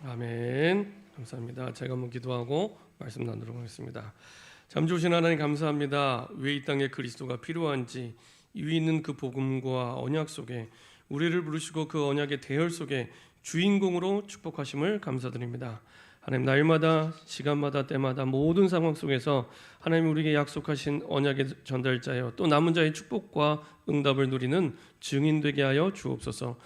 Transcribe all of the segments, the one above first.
아멘. 감사합니다. 제가 한번 기도하고 말씀 나누도록 하겠습니다. 참 좋으신 하나님 감사합니다. 왜 이 땅에 그리스도가 필요한지 위 있는 그 복음과 언약 속에 우리를 부르시고 그 언약의 대열 속에 주인공으로 축복하심을 감사드립니다. 하나님, 날마다 시간마다 때마다 모든 상황 속에서 하나님 우리에게 약속하신 언약의 전달자여 또 남은 자의 축복과 응답을 누리는 증인 되게 하여 주옵소서.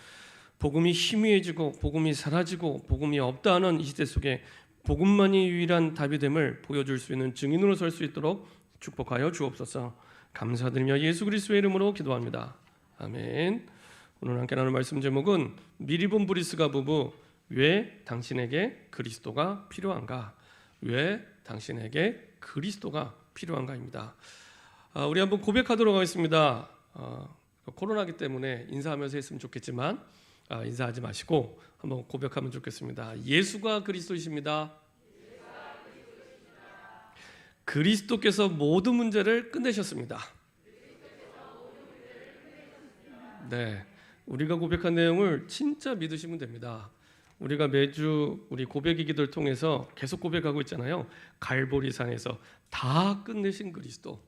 복음이 희미해지고 복음이 사라지고 복음이 없다 하는 이 시대 속에 복음만이 유일한 답이 됨을 보여줄 수 있는 증인으로 설 수 있도록 축복하여 주옵소서. 감사드리며 예수 그리스도의 이름으로 기도합니다. 아멘. 오늘 함께 나눌 말씀 제목은 미리 본 브리스가 부부, 왜 당신에게 그리스도가 필요한가? 왜 당신에게 그리스도가 필요한가입니다. 우리 한번 고백하도록 하겠습니다. 코로나기 때문에 인사하면서 했으면 좋겠지만 인사하지 마시고 한번 고백하면 좋겠습니다. 예수가 그리스도이십니다. 그리스도께서 모든 문제를 끝내셨습니다. 네, 우리가 고백한 내용을 진짜 믿으시면 됩니다. 우리가 매주 우리 고백의 기도를 통해서 계속 고백하고 있잖아요. 갈보리산에서 다 끝내신 그리스도.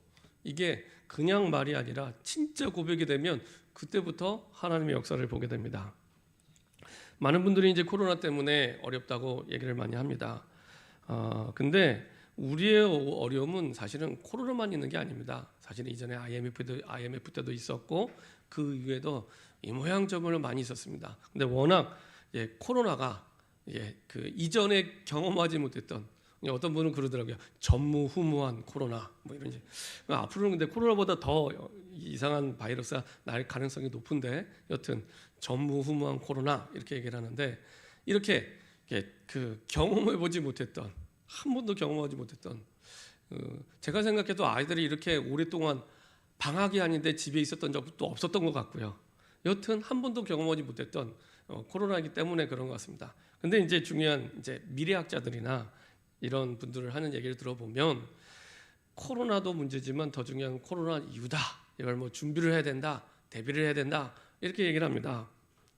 이게 그냥 말이 아니라 진짜 고백이 되면 그때부터 하나님의 역사를 보게 됩니다. 많은 분들이 이제 코로나 때문에 어렵다고 얘기를 많이 합니다. 근데 우리의 어려움은 사실은 코로나만 있는 게 아닙니다. 사실은 이전에 IMF 때도 있었고 그 이후에도 이 모양 저 모양 많이 있었습니다. 근데 워낙 코로나가 그 이전에 경험하지 못했던, 어떤 분은 그러더라고요. 전무후무한 코로나 뭐 이런지. 앞으로는 근데 코로나보다 더 이상한 바이러스가 날 가능성이 높은데 여튼 전무후무한 코로나 이렇게 얘기를 하는데, 이렇게 그 경험해보지 못했던, 한 번도 경험하지 못했던, 제가 생각해도 아이들이 이렇게 오랫동안 방학이 아닌데 집에 있었던 적도 없었던 것 같고요. 여튼 한 번도 경험하지 못했던 코로나이기 때문에 그런 것 같습니다. 근데 이제 중요한 이제 미래학자들이나 이런 분들을 하는 얘기를 들어보면 코로나도 문제지만 더 중요한 코로나 이유다. 이걸 뭐 준비를 해야 된다, 대비를 해야 된다 이렇게 얘기를 합니다.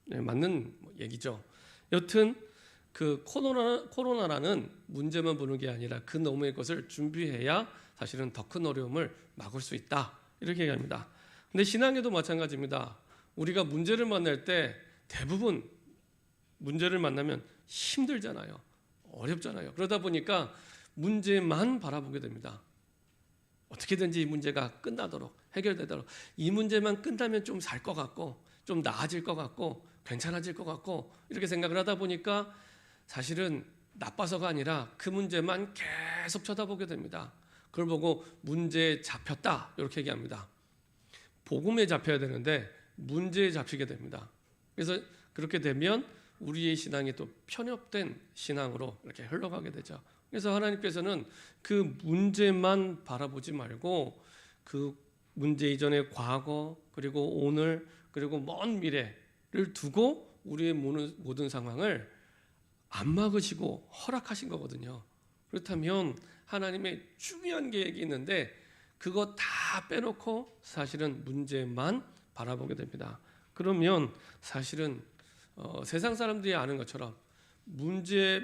네, 맞는 얘기죠. 여튼 그 코로나라는 문제만 보는 게 아니라 그 너머의 것을 준비해야 사실은 더 큰 어려움을 막을 수 있다 이렇게 얘기합니다. 근데 신앙에도 마찬가지입니다. 우리가 문제를 만날 때 대부분 문제를 만나면 힘들잖아요. 어렵잖아요. 그러다 보니까 문제만 바라보게 됩니다. 어떻게든지 이 문제가 끝나도록, 해결되도록, 이 문제만 끝나면 좀 살 것 같고 좀 나아질 것 같고 괜찮아질 것 같고 이렇게 생각을 하다 보니까 사실은 나빠서가 아니라 그 문제만 계속 쳐다보게 됩니다. 그걸 보고 문제에 잡혔다 이렇게 얘기합니다. 복음에 잡혀야 되는데 문제에 잡히게 됩니다. 그래서 그렇게 되면 우리의 신앙이 또 편협된 신앙으로 이렇게 흘러가게 되죠. 그래서 하나님께서는 그 문제만 바라보지 말고 그 문제 이전의 과거 그리고 오늘 그리고 먼 미래를 두고 우리의 모든 상황을 안 막으시고 허락하신 거거든요. 그렇다면 하나님의 중요한 계획이 있는데 그거 다 빼놓고 사실은 문제만 바라보게 됩니다. 그러면 사실은 세상 사람들이 아는 것처럼 문제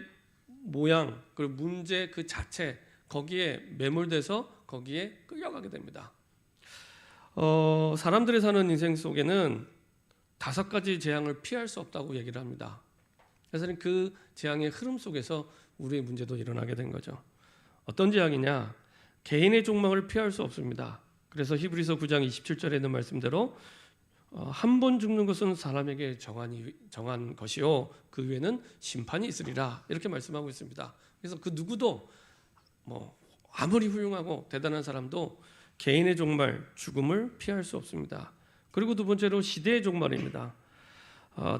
모양 그리고 문제 그 자체 거기에 매몰돼서 거기에 끌려가게 됩니다. 사람들이 사는 인생 속에는 5가지 재앙을 피할 수 없다고 얘기를 합니다. 그래서 그 재앙의 흐름 속에서 우리의 문제도 일어나게 된 거죠. 어떤 재앙이냐? 개인의 종망을 피할 수 없습니다. 그래서 히브리서 9장 27절에 있는 말씀대로 한 번 죽는 것은 사람에게 정한 것이요 그 후에는 심판이 있으리라 이렇게 말씀하고 있습니다. 그래서 그 누구도 뭐 아무리 훌륭하고 대단한 사람도 개인의 종말 죽음을 피할 수 없습니다. 그리고 두 번째로 시대의 종말입니다.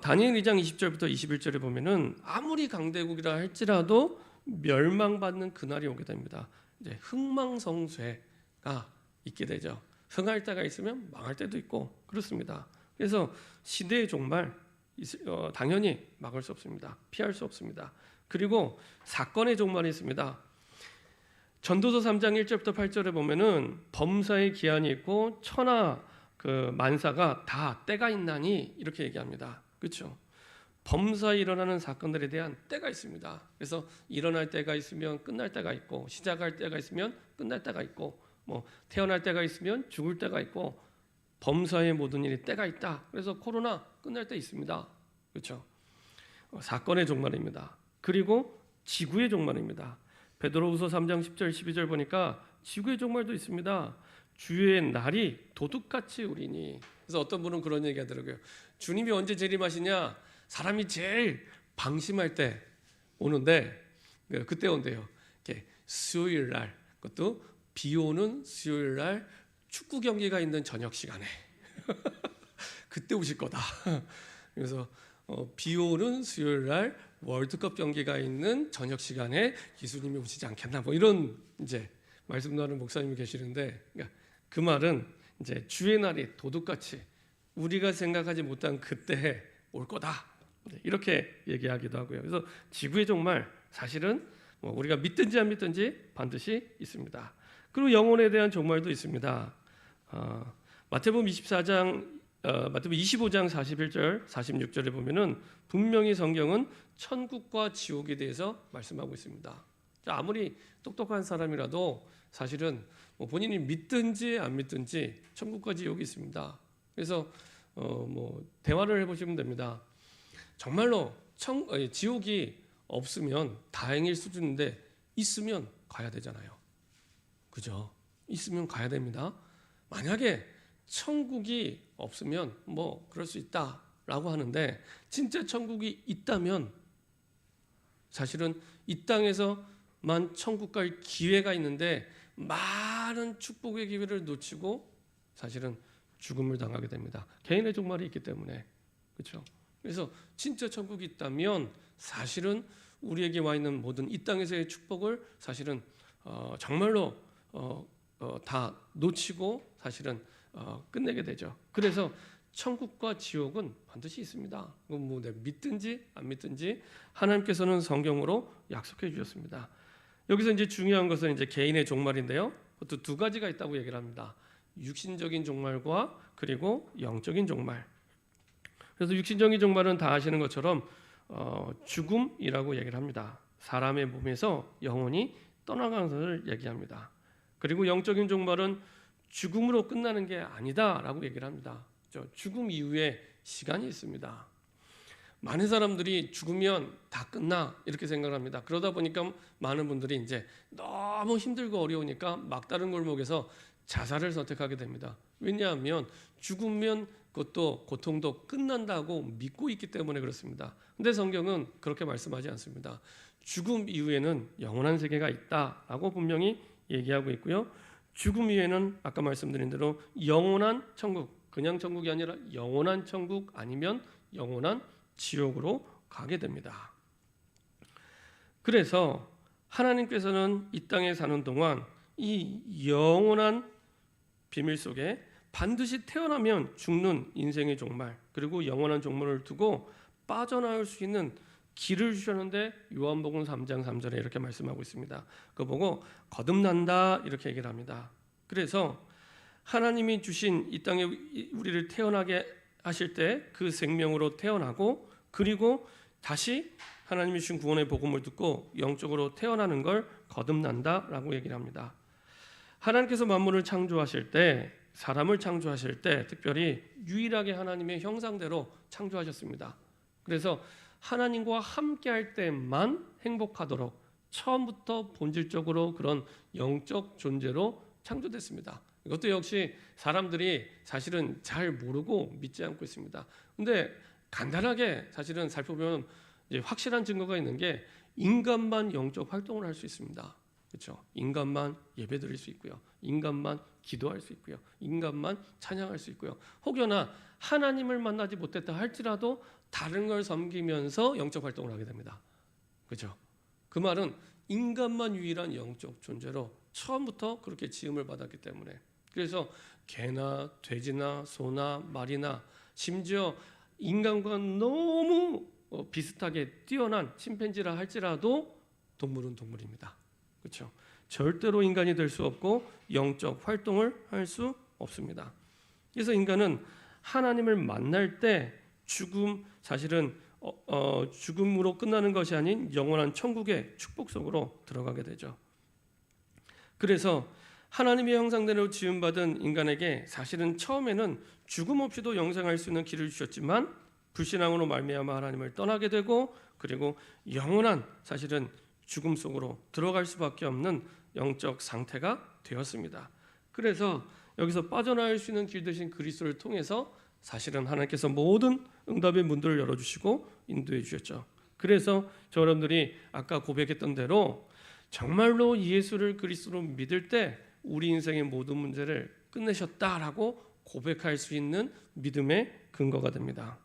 다니엘 2장 20절부터 21절에 보면은 아무리 강대국이라 할지라도 멸망받는 그날이 오게 됩니다. 이제 흥망성쇠가 있게 되죠. 흥할 때가 있으면 망할 때도 있고 그렇습니다. 그래서 시대의 종말 당연히 막을 수 없습니다. 피할 수 없습니다. 그리고 사건의 종말이 있습니다. 전도서 3장 1절부터 8절에 보면은 범사의 기한이 있고 천하 그 만사가 다 때가 있나니 이렇게 얘기합니다. 그렇죠? 범사에 일어나는 사건들에 대한 때가 있습니다. 그래서 일어날 때가 있으면 끝날 때가 있고, 시작할 때가 있으면 끝날 때가 있고, 뭐 태어날 때가 있으면 죽을 때가 있고, 범사의 모든 일이 때가 있다. 그래서 코로나 끝날 때 있습니다. 그렇죠? 사건의 종말입니다. 그리고 지구의 종말입니다. 베드로후서 3장 10절 12절 보니까 지구의 종말도 있습니다. 주의 날이 도둑같이 오리니. 그래서 어떤 분은 그런 얘기 하더라고요. 주님이 언제 재림하시냐? 사람이 제일 방심할 때 오는데 그때 온대요. 수요일 날, 그것도 비 오는 수요일 날 축구 경기가 있는 저녁 시간에 그때 오실 거다. 그래서 비 오는 수요일 날 월드컵 경기가 있는 저녁 시간에 예수님이 오시지 않겠나, 뭐 이런 이제 말씀 나누는 목사님이 계시는데, 그러니까 그 말은 이제 주의 날이 도둑같이 우리가 생각하지 못한 그때에 올 거다, 이렇게 얘기하기도 하고요. 그래서 지구의 종말, 사실은 뭐 우리가 믿든지 안 믿든지 반드시 있습니다. 그리고 영혼에 대한 종말도 있습니다. 마태복음 25장 41절 46절에 보면은 분명히 성경은 천국과 지옥에 대해서 말씀하고 있습니다. 아무리 똑똑한 사람이라도 사실은 뭐 본인이 믿든지 안 믿든지 천국과 지옥이 있습니다. 그래서 뭐 대화를 해보시면 됩니다. 정말로 지옥이 없으면 다행일 수준인데 있으면 가야 되잖아요. 그죠? 있으면 가야 됩니다. 만약에 천국이 없으면 뭐 그럴 수 있다라고 하는데, 진짜 천국이 있다면 사실은 이 땅에서만 천국 갈 기회가 있는데 많은 축복의 기회를 놓치고 사실은 죽음을 당하게 됩니다. 개인의 종말이 있기 때문에. 그렇죠? 그래서 진짜 천국이 있다면 사실은 우리에게 와 있는 모든 이 땅에서의 축복을 사실은 정말로 다 놓치고 사실은 끝내게 되죠. 그래서 천국과 지옥은 반드시 있습니다. 뭐 믿든지 안 믿든지 하나님께서는 성경으로 약속해 주셨습니다. 여기서 이제 중요한 것은 이제 개인의 종말인데요. 그것도 두 가지가 있다고 얘기를 합니다. 육신적인 종말과 그리고 영적인 종말. 그래서 육신적인 종말은 다 아시는 것처럼 죽음이라고 얘기를 합니다. 사람의 몸에서 영혼이 떠나가는 것을 얘기합니다. 그리고 영적인 종말은 죽음으로 끝나는 게 아니다라고 얘기를 합니다. 죽음 이후에 시간이 있습니다. 많은 사람들이 죽으면 다 끝나 이렇게 생각합니다. 그러다 보니까 많은 분들이 이제 너무 힘들고 어려우니까 막다른 골목에서 자살을 선택하게 됩니다. 왜냐하면 죽으면 그것도 고통도 끝난다고 믿고 있기 때문에 그렇습니다. 근데 성경은 그렇게 말씀하지 않습니다. 죽음 이후에는 영원한 세계가 있다라고 분명히 얘기하고 있고요. 죽음 이후에는 아까 말씀드린 대로 영원한 천국, 그냥 천국이 아니라 영원한 천국 아니면 영원한 지옥으로 가게 됩니다. 그래서 하나님께서는 이 땅에 사는 동안 이 영원한 비밀 속에 반드시 태어나면 죽는 인생의 종말, 그리고 영원한 종말을 두고 빠져나올 수 있는 길을 주셨는데 요한복음 3장 3절에 이렇게 말씀하고 있습니다. 그거 보고 거듭난다 이렇게 얘기를 합니다. 그래서 하나님이 주신 이 땅에 우리를 태어나게 하실 때 그 생명으로 태어나고, 그리고 다시 하나님이 주신 구원의 복음을 듣고 영적으로 태어나는 걸 거듭난다라고 얘기를 합니다. 하나님께서 만물을 창조하실 때, 사람을 창조하실 때 특별히 유일하게 하나님의 형상대로 창조하셨습니다. 그래서 하나님과 함께할 때만 행복하도록 처음부터 본질적으로 그런 영적 존재로 창조됐습니다. 이것도 역시 사람들이 사실은 잘 모르고 믿지 않고 있습니다. 근데 간단하게 사실은 살펴보면 이제 확실한 증거가 있는 게 인간만 영적 활동을 할 수 있습니다. 그렇죠? 인간만 예배드릴 수 있고요. 인간만 기도할 수 있고요. 인간만 찬양할 수 있고요. 혹여나 하나님을 만나지 못했다 할지라도 다른 걸 섬기면서 영적 활동을 하게 됩니다. 그렇죠? 그 말은 인간만 유일한 영적 존재로 처음부터 그렇게 지음을 받았기 때문에, 그래서 개나 돼지나 소나 말이나 심지어 인간과 너무 비슷하게 뛰어난 침팬지라 할지라도 동물은 동물입니다. 그렇죠? 절대로 인간이 될 수 없고 영적 활동을 할 수 없습니다. 그래서 인간은 하나님을 만날 때 죽음, 사실은 죽음으로 끝나는 것이 아닌 영원한 천국의 축복 속으로 들어가게 되죠. 그래서 하나님의 형상대로 지음받은 인간에게 사실은 처음에는 죽음 없이도 영생할 수 있는 길을 주셨지만 불신앙으로 말미암아 하나님을 떠나게 되고 그리고 영원한 사실은 죽음 속으로 들어갈 수밖에 없는 영적 상태가 되었습니다. 그래서 여기서 빠져나올 수 있는 길 대신 그리스도를 통해서 사실은 하나님께서 모든 응답의 문들을 열어주시고 인도해 주셨죠. 그래서 저 여러분들이 아까 고백했던 대로 정말로 예수를 그리스도로 믿을 때 우리 인생의 모든 문제를 끝내셨다라고 고백할 수 있는 믿음의 근거가 됩니다.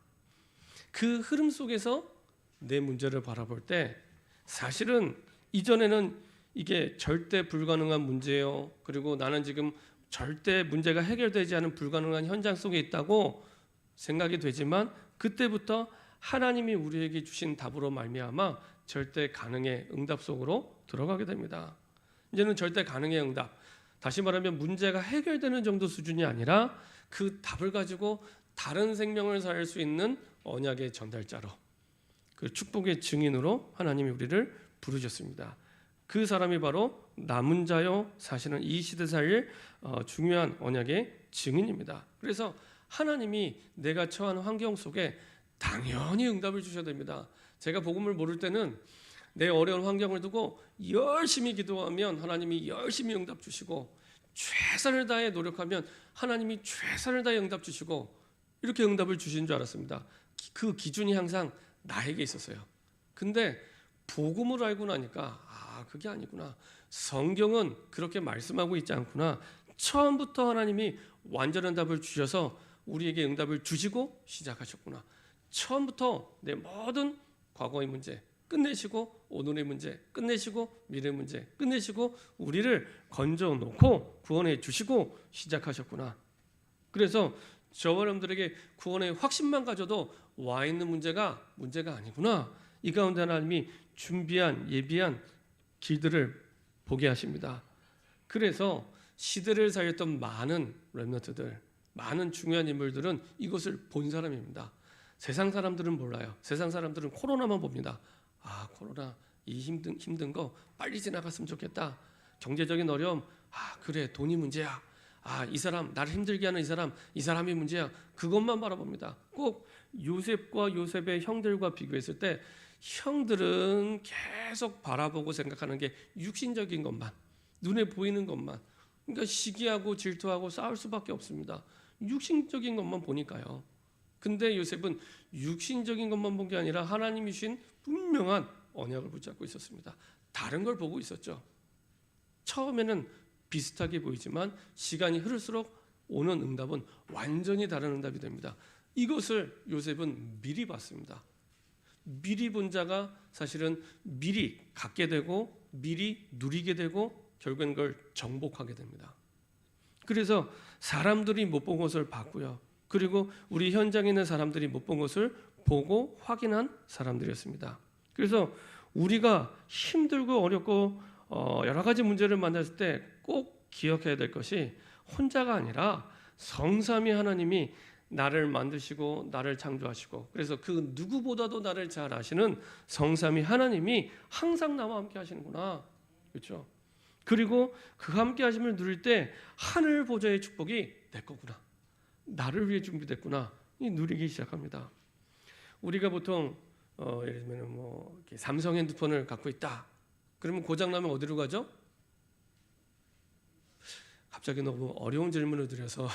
그 흐름 속에서 내 문제를 바라볼 때 사실은 이전에는 이게 절대 불가능한 문제예요. 그리고 나는 지금 절대 문제가 해결되지 않은 불가능한 현장 속에 있다고 생각이 되지만 그때부터 하나님이 우리에게 주신 답으로 말미암아 절대 가능의 응답 속으로 들어가게 됩니다. 이제는 절대 가능의 응답, 다시 말하면 문제가 해결되는 정도 수준이 아니라 그 답을 가지고 다른 생명을 살 수 있는 언약의 전달자로, 그 축복의 증인으로 하나님이 우리를 부르셨습니다. 그 사람이 바로 남은 자요, 사실은 이 시대 살 중요한 언약의 증인입니다. 그래서 하나님이 내가 처한 환경 속에 당연히 응답을 주셔야 됩니다. 제가 복음을 모를 때는 내 어려운 환경을 두고 열심히 기도하면 하나님이 열심히 응답 주시고, 최선을 다해 노력하면 하나님이 최선을 다해 응답 주시고, 이렇게 응답을 주신 줄 알았습니다. 그 기준이 항상 나에게 있었어요. 근데 복음을 알고 나니까 그게 아니구나. 성경은 그렇게 말씀하고 있지 않구나. 처음부터 하나님이 완전한 답을 주셔서 우리에게 응답을 주시고 시작하셨구나. 처음부터 내 모든 과거의 문제 끝내시고, 오늘의 문제 끝내시고, 미래의 문제 끝내시고, 우리를 건져 놓고 구원해 주시고 시작하셨구나. 그래서 저와 여러분들에게 구원의 확신만 가져도 와 있는 문제가 아니구나. 이 가운데 하나님이 준비한 예비한 길들을 보게 하십니다. 그래서 시대를 살렸던 많은 렘넌트들, 많은 중요한 인물들은 이것을 본 사람입니다. 세상 사람들은 몰라요. 세상 사람들은 코로나만 봅니다. 코로나 이 힘든 거 빨리 지나갔으면 좋겠다. 경제적인 어려움, 그래 돈이 문제야. 이 사람 나를 힘들게 하는 이 사람이 문제야. 그것만 바라봅니다. 꼭 요셉과 요셉의 형들과 비교했을 때 형들은 계속 바라보고 생각하는 게 육신적인 것만, 눈에 보이는 것만. 그러니까 시기하고 질투하고 싸울 수밖에 없습니다. 육신적인 것만 보니까요. 근데 요셉은 육신적인 것만 본 게 아니라 하나님이 주신 분명한 언약을 붙잡고 있었습니다. 다른 걸 보고 있었죠. 처음에는 비슷하게 보이지만 시간이 흐를수록 오는 응답은 완전히 다른 응답이 됩니다. 이것을 요셉은 미리 봤습니다. 미리 본 자가 사실은 미리 갖게 되고 미리 누리게 되고 결국엔 그걸 정복하게 됩니다. 그래서 사람들이 못 본 것을 봤고요. 그리고 우리 현장에 있는 사람들이 못 본 것을 보고 확인한 사람들이었습니다. 그래서 우리가 힘들고 어렵고 여러 가지 문제를 만났을 때 꼭 기억해야 될 것이 혼자가 아니라 성삼위 하나님이 나를 만드시고 나를 창조하시고, 그래서 그 누구보다도 나를 잘 아시는 성삼위 하나님이 항상 나와 함께 하시는구나. 그렇죠? 그리고 그 함께 하심을 누릴 때 하늘 보좌의 축복이 내 거구나. 나를 위해 준비됐구나. 이 누리기 시작합니다. 우리가 보통 예를 들면 삼성 핸드폰을 갖고 있다. 그러면 고장 나면 어디로 가죠? 갑자기 너무 어려운 질문을 드려서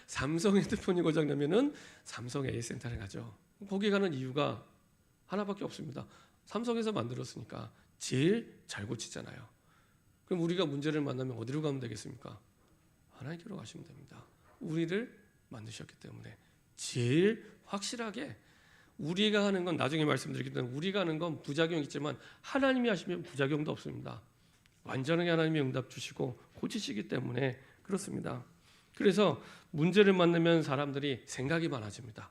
삼성 핸드폰이 고장 나면은 삼성 A 센터에 가죠. 거기 가는 이유가 하나밖에 없습니다. 삼성에서 만들었으니까 제일 잘 고치잖아요. 그럼 우리가 문제를 만나면 어디로 가면 되겠습니까? 하나님께로 가시면 됩니다. 우리를 만드셨기 때문에 제일 확실하게 우리가 하는 건, 나중에 말씀드리기 때문에 우리가 하는 건 부작용이 있지만 하나님이 하시면 부작용도 없습니다. 완전하게 하나님이 응답 주시고 고치시기 때문에 그렇습니다. 그래서 문제를 만나면 사람들이 생각이 많아집니다.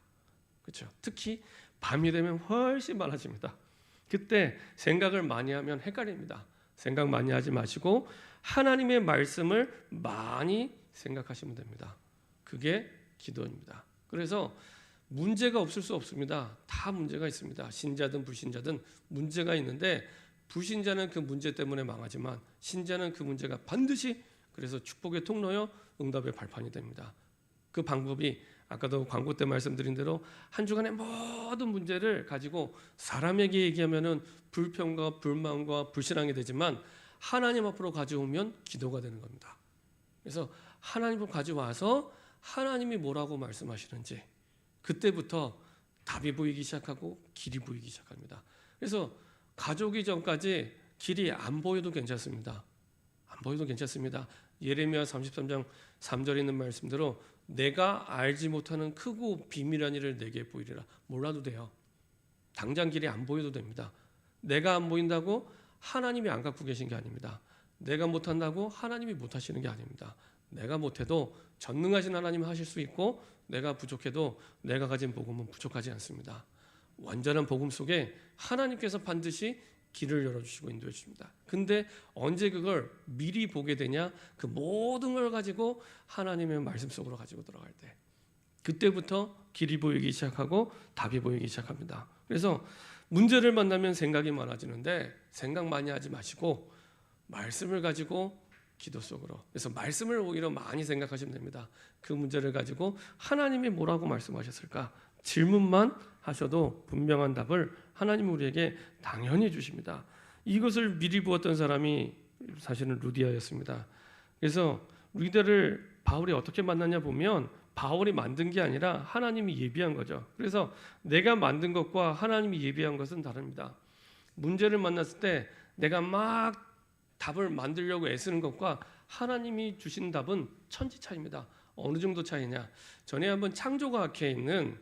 그렇죠? 특히 밤이 되면 훨씬 많아집니다. 그때 생각을 많이 하면 헷갈립니다. 생각 많이 하지 마시고 하나님의 말씀을 많이 생각하시면 됩니다. 그게 기도입니다. 그래서 문제가 없을 수 없습니다. 다 문제가 있습니다. 신자든 불신자든 문제가 있는데 불신자는 그 문제 때문에 망하지만 신자는 그 문제가 반드시 그래서 축복의 통로여 응답의 발판이 됩니다. 그 방법이 아까도 광고 때 말씀드린 대로 한 주간의 모든 문제를 가지고 사람에게 얘기하면은 불평과 불만과 불신앙이 되지만 하나님 앞으로 가져오면 기도가 되는 겁니다. 그래서 하나님 앞으로 가져와서 하나님이 뭐라고 말씀하시는지 그때부터 답이 보이기 시작하고 길이 보이기 시작합니다. 그래서 가져오기 전까지 길이 안 보여도 괜찮습니다. 안 보여도 괜찮습니다. 예레미야 33장 3절에 있는 말씀대로 내가 알지 못하는 크고 비밀한 일을 내게 보이리라. 몰라도 돼요. 당장 길이 안 보여도 됩니다. 내가 안 보인다고 하나님이 안 갖고 계신 게 아닙니다. 내가 못한다고 하나님이 못하시는 게 아닙니다. 내가 못해도 전능하신 하나님이 하실 수 있고 내가 부족해도 내가 가진 복음은 부족하지 않습니다. 완전한 복음 속에 하나님께서 반드시 길을 열어주시고 인도해 주십니다. 근데 언제 그걸 미리 보게 되냐? 그 모든 걸 가지고 하나님의 말씀 속으로 가지고 들어갈 때 그때부터 길이 보이기 시작하고 답이 보이기 시작합니다. 그래서 문제를 만나면 생각이 많아지는데 생각 많이 하지 마시고 말씀을 가지고 기도 속으로 그래서 말씀을 오히려 많이 생각하시면 됩니다. 그 문제를 가지고 하나님이 뭐라고 말씀하셨을까? 질문만 하셔도 분명한 답을 하나님이 우리에게 당연히 주십니다. 이것을 미리 보았던 사람이 사실은 루디아였습니다. 그래서 루디아를 바울이 어떻게 만났냐 보면 바울이 만든 게 아니라 하나님이 예비한 거죠. 그래서 내가 만든 것과 하나님이 예비한 것은 다릅니다. 문제를 만났을 때 내가 막 답을 만들려고 애쓰는 것과 하나님이 주신 답은 천지 차이입니다. 어느 정도 차이냐? 전에 한번 창조과학회에 있는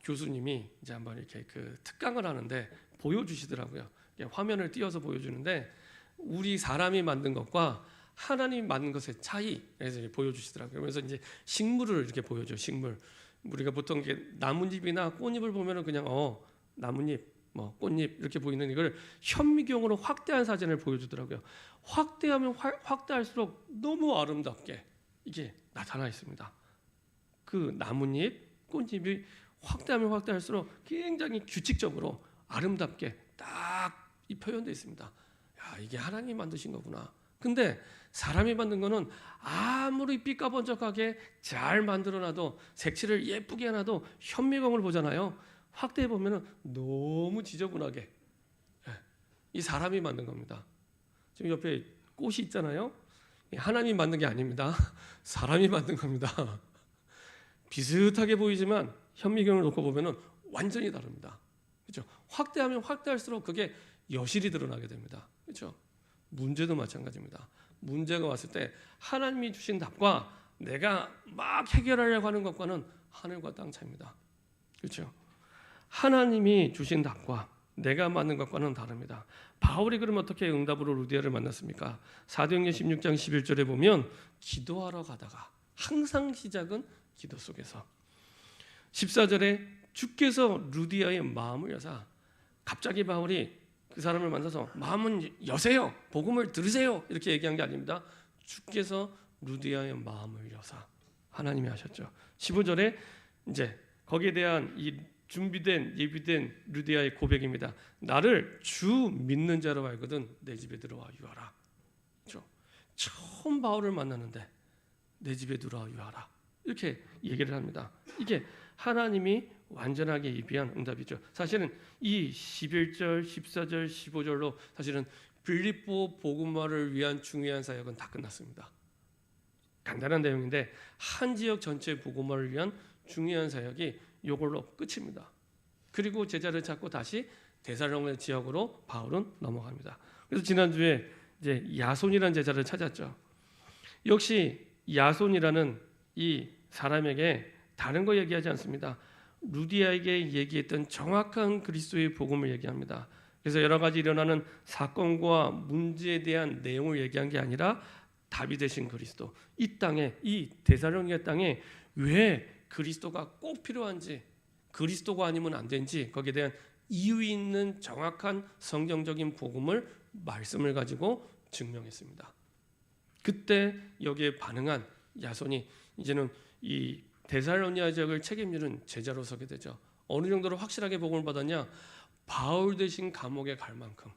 교수님이 이제 한번 이렇게 그 특강을 하는데 보여주시더라고요. 화면을 띄워서 보여주는데 우리 사람이 만든 것과 하나님이 만든 것의 차이에서 보여주시더라고요. 그래서 이제 식물을 이렇게 보여줘. 식물 우리가 보통 이렇게 나뭇잎이나 꽃잎을 보면은 그냥 나뭇잎, 뭐 꽃잎 이렇게 보이는 이걸 현미경으로 확대한 사진을 보여주더라고요. 확대하면 확대할수록 너무 아름답게 이게 나타나 있습니다. 그 나뭇잎, 꽃잎이 확대하면 확대할수록 굉장히 규칙적으로 아름답게 딱 이 표현되어 있습니다. 야, 이게 하나님이 만드신 거구나. 근데 사람이 만든 거는 아무리 삐까번쩍하게 잘 만들어놔도 색칠을 예쁘게 해놔도 현미경을 보잖아요. 확대해 보면은 너무 지저분하게 이 사람이 만든 겁니다. 지금 옆에 꽃이 있잖아요. 하나님이 만든 게 아닙니다. 사람이 만든 겁니다. 비슷하게 보이지만 현미경을 놓고 보면은 완전히 다릅니다. 그렇죠? 확대하면 확대할수록 그게 여실히 드러나게 됩니다. 그렇죠? 문제도 마찬가지입니다. 문제가 왔을 때 하나님이 주신 답과 내가 막 해결하려고 하는 것과는 하늘과 땅 차이입니다. 그렇죠? 하나님이 주신 답과 내가 만든 것과는 다릅니다. 바울이 그럼 어떻게 응답으로 루디아를 만났습니까? 사도행전 16장 11절에 보면 기도하러 가다가 항상 시작은 기도 속에서 14절에 주께서 루디아의 마음을 여사 갑자기 바울이 그 사람을 만나서 마음은 여세요. 복음을 들으세요. 이렇게 얘기한 게 아닙니다. 주께서 루디아의 마음을 여사 하나님이 하셨죠. 15절에 이제 거기에 대한 이 준비된 예비된 루디아의 고백입니다. 나를 주 믿는 자로 알거든 내 집에 들어와 유하라. 그렇죠? 처음 바울을 만났는데 내 집에 들어와 유하라. 이렇게 얘기를 합니다. 이게 하나님이 완전하게 예비한 응답이죠. 사실은 이 11절, 14절, 15절로 사실은 빌립보 복음화를 위한 중요한 사역은 다 끝났습니다. 간단한 내용인데 한 지역 전체 복음화를 위한 중요한 사역이 이걸로 끝입니다. 그리고 제자를 찾고 다시 데살로니가 지역으로 바울은 넘어갑니다. 그래서 지난주에 이제 야손이라는 제자를 찾았죠. 역시 야손이라는 이 사람에게 다른 거 얘기하지 않습니다. 루디아에게 얘기했던 정확한 그리스도의 복음을 얘기합니다. 그래서 여러 가지 일어나는 사건과 문제에 대한 내용을 얘기한 게 아니라 답이 되신 그리스도, 이 땅에 이 데살로니가 땅에 왜 그리스도가 꼭 필요한지, 그리스도가 아니면 안 되는지 거기에 대한 이유 있는 정확한 성경적인 복음을 말씀을 가지고 증명했습니다. 그때 여기에 반응한 야손이 이제는 이 데살로니가 지역을 책임지는 제자로 서게 되죠. 어느 정도로 확실하게 복음을 받았냐? 바울 대신 감옥에 갈 만큼.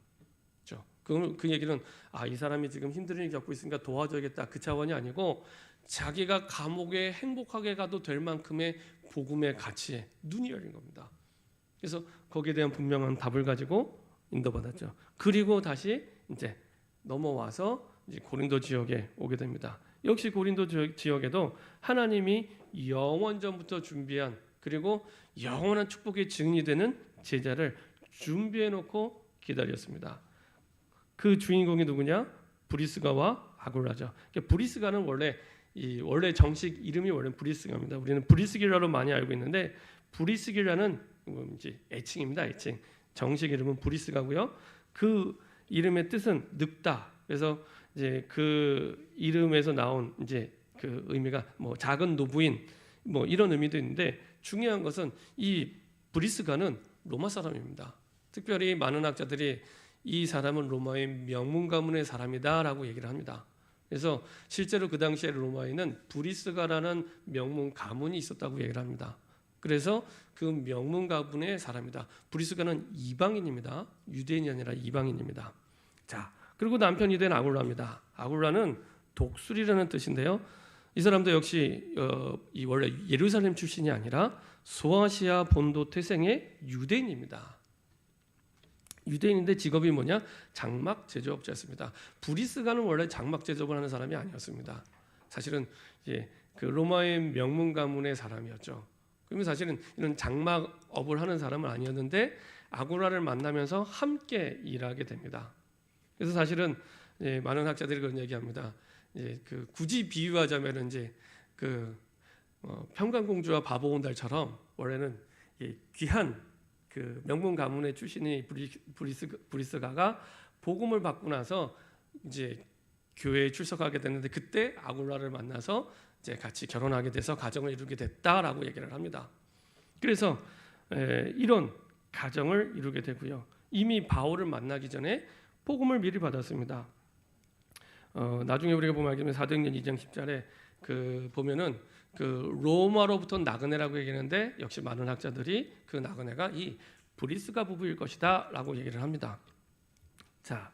그렇죠? 그 얘기는 이 사람이 지금 힘든 일 겪고 있으니까 도와줘야겠다 그 차원이 아니고 자기가 감옥에 행복하게 가도 될 만큼의 복음의 가치에 눈이 열린 겁니다. 그래서 거기에 대한 분명한 답을 가지고 인도받았죠. 그리고 다시 이제 넘어와서 이제 고린도 지역에 오게 됩니다. 역시 고린도 지역에도 하나님이 영원전부터 준비한 그리고 영원한 축복의 증인이 되는 제자를 준비해 놓고 기다렸습니다. 그 주인공이 누구냐? 브리스가와 아굴라죠. 브리스가는 원래 정식 이름이 원래 브리스가입니다. 우리는 브리스길라로 많이 알고 있는데 브리스길라는 이제 애칭입니다. 애칭. 정식 이름은 브리스가고요. 그 이름의 뜻은 늙다. 그래서 이제 그 이름에서 나온 이제 그 의미가 뭐 작은 노부인 뭐 이런 의미도 있는데 중요한 것은 이 브리스가는 로마 사람입니다. 특별히 많은 학자들이 이 사람은 로마의 명문 가문의 사람이다라고 얘기를 합니다. 그래서 실제로 그 당시에 로마에는 브리스가라는 명문 가문이 있었다고 얘기를 합니다. 그래서 그 명문 가문의 사람이다. 브리스가는 이방인입니다. 유대인이 아니라 이방인입니다. 자, 그리고 남편이 된 아굴라입니다. 아굴라는 독수리라는 뜻인데요. 이 사람도 역시 이 원래 예루살렘 출신이 아니라 소아시아 본도 태생의 유대인입니다. 유대인인데 직업이 뭐냐? 장막 제조업자였습니다. 브리스가는 원래 장막 제조업을 하는 사람이 아니었습니다. 사실은 이제 그 로마의 명문 가문의 사람이었죠. 그러면 사실은 이런 장막업을 하는 사람은 아니었는데 아굴라를 만나면서 함께 일하게 됩니다. 그래서 사실은 많은 학자들이 그런 얘기합니다. 그 굳이 비유하자면 이제 그 평강공주와 바보온달처럼 원래는 귀한 그 명문 가문의 출신이 브리스가가 복음을 받고 나서 이제 교회에 출석하게 됐는데 그때 아굴라를 만나서 이제 같이 결혼하게 돼서 가정을 이루게 됐다라고 얘기를 합니다. 그래서 이런 가정을 이루게 되고요. 이미 바울을 만나기 전에 복음을 미리 받았습니다. 나중에 우리가 보면 알겠지만 사도행전 2장 10절에 그 보면은 그 로마로부터 나그네라고 얘기하는데 역시 많은 학자들이 그 나그네가 이 브리스가 부부일 것이다라고 얘기를 합니다. 자,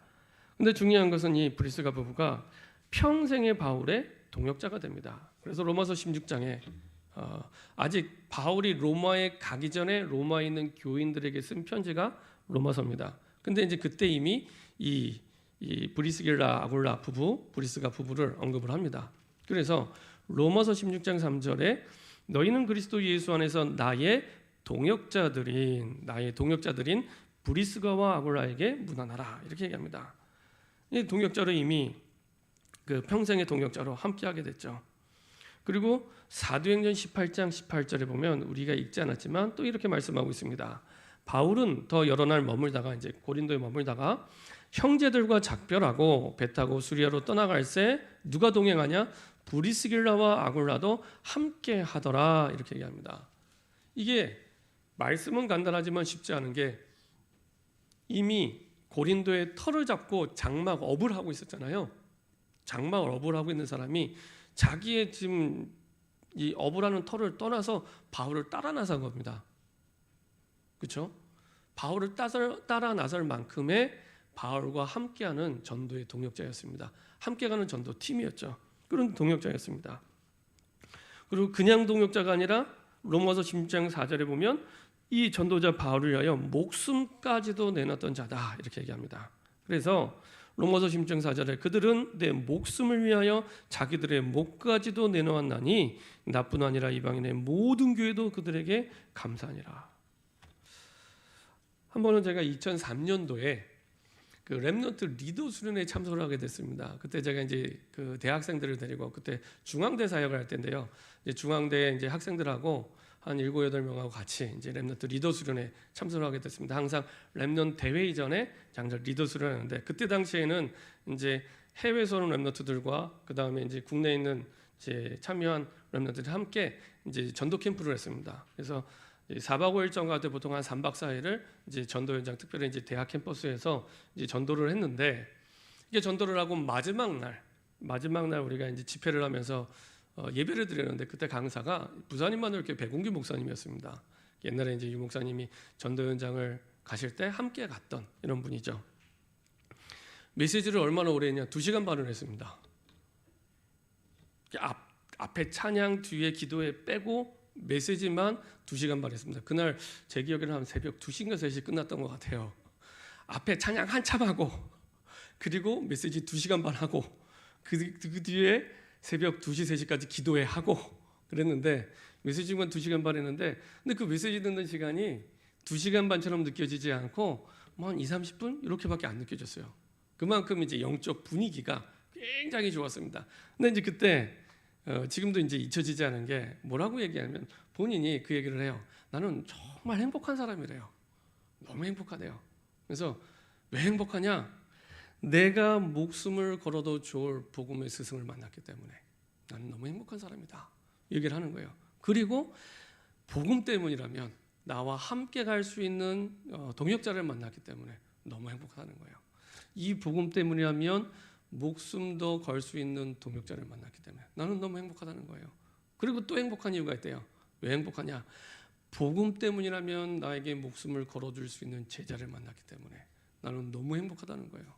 근데 중요한 것은 이 브리스가 부부가 평생의 바울의 동역자가 됩니다. 그래서 로마서 16장에 아직 바울이 로마에 가기 전에 로마에 있는 교인들에게 쓴 편지가 로마서입니다. 근데 이제 그때 이미 이 브리스길라 아굴라 부부, 브리스가 부부를 언급을 합니다. 그래서 로마서 16장 3절에 너희는 그리스도 예수 안에서 나의 동역자들인 브리스가와 아굴라에게 문안하라 이렇게 얘기합니다. 이 동역자로 이미 그 평생의 동역자로 함께하게 됐죠. 그리고 사도행전 18장 18절에 보면 우리가 읽지 않았지만 또 이렇게 말씀하고 있습니다. 바울은 더 여러 날 머물다가 이제 고린도에 머물다가 형제들과 작별하고 배 타고 수리아로 떠나갈새 누가 동행하냐? 브리스길라와 아굴라도 함께 하더라 이렇게 얘기합니다. 이게 말씀은 간단하지만 쉽지 않은 게 이미 고린도에 터를 잡고 장막업을 하고 있었잖아요. 장막업을 하고 있는 사람이 자기의 지금 이 업을 하는 터를 떠나서 바울을 따라 나선 겁니다. 그렇죠? 바울을 따라 나설 만큼의 바울과 함께하는 전도의 동역자였습니다. 함께 가는 전도 팀이었죠. 그런 동역자였습니다. 그리고 그냥 동역자가 아니라 로마서 16장 4절에 보면 이 전도자 바울을 위하여 목숨까지도 내놨던 자다 이렇게 얘기합니다. 그래서 로마서 16장 4절에 그들은 내 목숨을 위하여 자기들의 목까지도 내놓았나니 나뿐 아니라 이방인의 모든 교회도 그들에게 감사하니라. 한 번은 제가 2003년도에 그 렘넌트 리더 수련회에 참석을 하게 됐습니다. 그때 제가 이제 그 대학생들을 데리고 그때 중앙대 사역을 할 때인데요. 이제 중앙대 이제 학생들하고 한 7, 8명하고 같이 이제 렘넌트 리더 수련회 참석을 하게 됐습니다. 항상 렘넌트 대회 이전에 장절 리더 수련회인데 그때 당시에는 이제 해외에서 오는 렘넌트들과 그 다음에 이제 국내에 있는 이제 참여한 렘넌트들이 함께 이제 전도 캠프를 했습니다. 그래서 4박 5일 정도 할 때 보통 한 3박 4일을 이제 전도 현장 특별히 이제 대학 캠퍼스에서 이제 전도를 했는데 이게 전도를 하고 마지막 날 우리가 이제 집회를 하면서 예배를 드렸는데 그때 강사가 부산임마누엘 교회 백운기 목사님이었습니다. 옛날에 이제 유 목사님이 전도 현장을 가실 때 함께 갔던 이런 분이죠. 메시지를 얼마나 오래 했냐? 2시간 반을 했습니다. 앞에 찬양 뒤에 기도에 빼고 메시지만 2시간 반 했습니다. 그날 제 기억에는 한 새벽 2시인가 3시 끝났던 것 같아요. 앞에 찬양 한참 하고 그리고 메시지 2시간 반 하고 그 뒤에 새벽 2시 3시까지 기도회 하고 그랬는데 메시지만 2시간 반 했는데 근데 그 메시지 듣는 시간이 2시간 반처럼 느껴지지 않고 뭐 한 20-30분 이렇게밖에 안 느껴졌어요. 그만큼 이제 영적 분위기가 굉장히 좋았습니다. 근데 이제 그때 지금도 이제 잊혀지지 않은 게 뭐라고 얘기하면 본인이 그 얘기를 해요. 나는 정말 행복한 사람이래요. 너무 행복하대요. 그래서 왜 행복하냐? 내가 목숨을 걸어도 좋을 복음의 스승을 만났기 때문에 나는 너무 행복한 사람이다. 얘기를 하는 거예요. 그리고 복음 때문이라면 나와 함께 갈 수 있는 동역자를 만났기 때문에 너무 행복하다는 거예요. 이 복음 때문이라면 목숨도 걸 수 있는 동역자를 만났기 때문에 나는 너무 행복하다는 거예요. 그리고 또 행복한 이유가 있대요. 왜 행복하냐? 복음 때문이라면 나에게 목숨을 걸어줄 수 있는 제자를 만났기 때문에 나는 너무 행복하다는 거예요.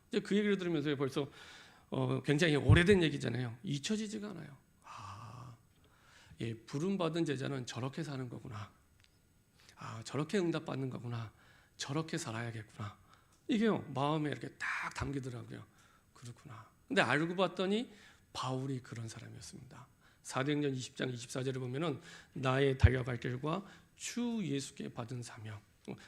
이제 그 얘기를 들으면서 벌써 굉장히 오래된 얘기잖아요. 잊혀지지가 않아요. 예, 부름받은 제자는 저렇게 사는 거구나. 저렇게 응답받는 거구나. 저렇게 살아야겠구나. 이게요 마음에 이렇게 딱 담기더라고요. 그렇구나. 근데 알고 봤더니 바울이 그런 사람이었습니다. 사도행전 20장 24절을 보면은 나의 달려갈 길과 주 예수께 받은 사명,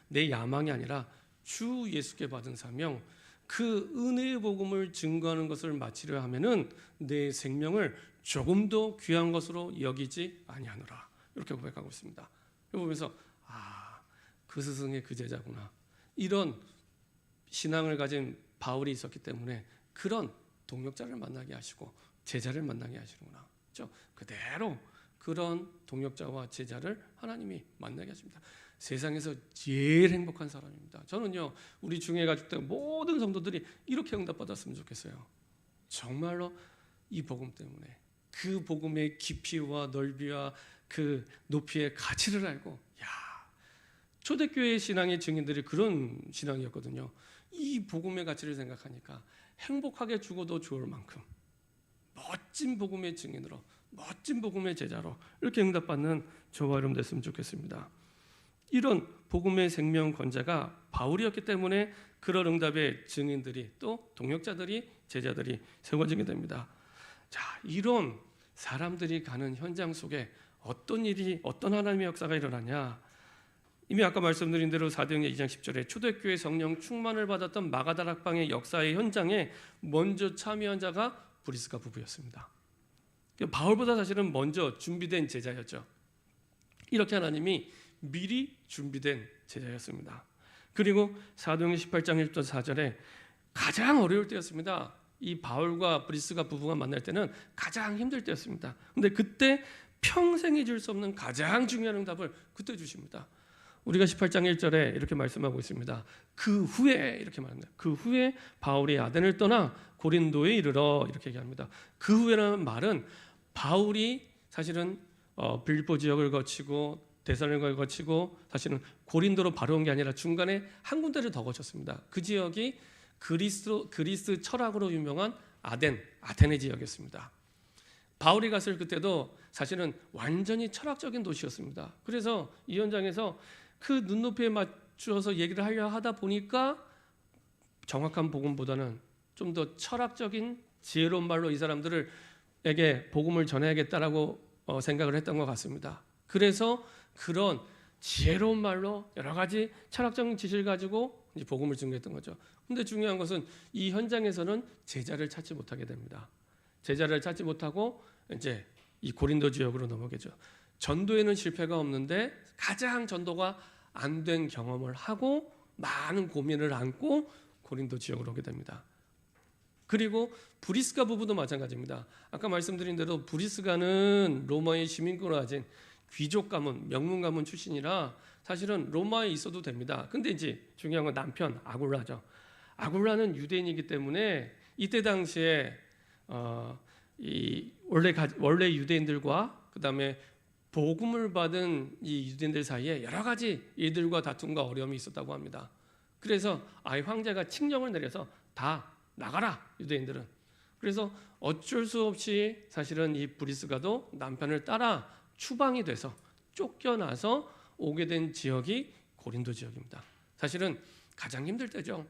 내 야망이 아니라 주 예수께 받은 사명, 그 은혜의 복음을 증거하는 것을 마치려 하면은 내 생명을 조금도 귀한 것으로 여기지 아니하노라. 이렇게 고백하고 있습니다. 보면서 그 스승의 그 제자구나. 이런 신앙을 가진 바울이 있었기 때문에 그런 동역자를 만나게 하시고 제자를 만나게 하시는구나. 그렇죠? 그대로 그런 동역자와 제자를 하나님이 만나게 하십니다. 세상에서 제일 행복한 사람입니다. 저는요 우리 중에 가족들 모든 성도들이 이렇게 응답받았으면 좋겠어요. 정말로 이 복음 때문에 그 복음의 깊이와 넓이와 그 높이의 가치를 알고 초대교회 신앙의 증인들이 그런 신앙이었거든요. 이 복음의 가치를 생각하니까 행복하게 죽어도 좋을 만큼 멋진 복음의 증인으로 멋진 복음의 제자로 이렇게 응답받는 저와 여러분 됐으면 좋겠습니다. 이런 복음의 생명 권자가 바울이었기 때문에 그런 응답의 증인들이 또 동역자들이 제자들이 세워지게 됩니다. 자, 이런 사람들이 가는 현장 속에 어떤 일이 어떤 하나님의 역사가 일어나냐? 이미 아까 말씀드린 대로 사도행전 2장 10절에 초대교회 성령 충만을 받았던 마가다락방의 역사의 현장에 먼저 참여한 자가 브리스가 부부였습니다. 바울보다 사실은 먼저 준비된 제자였죠. 이렇게 하나님이 미리 준비된 제자였습니다. 그리고 사도행전 18장 1절 4절에 가장 어려울 때였습니다. 이 바울과 브리스가 부부가 만날 때는 가장 힘들 때였습니다. 근데 그때 평생 잊을 수 없는 가장 중요한 응답을 그때 주십니다. 우리가 18장 1절에 이렇게 말씀하고 있습니다. 그 후에 이렇게 말합니다. 그 후에 바울이 아덴을 떠나 고린도에 이르러 이렇게 얘기합니다. 그 후에라는 말은 바울이 사실은 빌립보 지역을 거치고 데살로니가를 거치고 사실은 고린도로 바로 온 게 아니라 중간에 한 군데를 더 거쳤습니다. 그 지역이 그리스 철학으로 유명한 아테네 지역이었습니다. 바울이 갔을 그때도 사실은 완전히 철학적인 도시였습니다. 그래서 이 현장에서 그 눈높이에 맞추어서 얘기를 하려 하다 보니까 정확한 복음보다는 좀 더 철학적인 지혜로운 말로 이 사람들에게 복음을 전해야겠다라고 생각을 했던 것 같습니다. 그래서 그런 지혜로운 말로 여러 가지 철학적인 지식을 가지고 이제 복음을 증거했던 거죠. 근데 중요한 것은 이 현장에서는 제자를 찾지 못하게 됩니다. 제자를 찾지 못하고 이제 이 고린도 지역으로 넘어가죠. 전도에는 실패가 없는데 가장 전도가 안 된 경험을 하고 많은 고민을 안고 고린도 지역으로 오게 됩니다. 그리고 브리스가 부부도 마찬가지입니다. 아까 말씀드린 대로 브리스가는 로마의 시민권을 가진 귀족 가문, 명문 가문 출신이라 사실은 로마에 있어도 됩니다. 근데 이제 중요한 건 남편 아굴라죠. 아굴라는 유대인이기 때문에 이때 당시에 이 원래 유대인들과 그다음에 복음을 받은 이 유대인들 사이에 여러 가지 일들과 다툼과 어려움이 있었다고 합니다. 그래서 아예 황제가 칙령을 내려서 다 나가라 유대인들은. 그래서 어쩔 수 없이 사실은 이 브리스가도 남편을 따라 추방이 돼서 쫓겨나서 오게 된 지역이 고린도 지역입니다. 사실은 가장 힘들 때죠.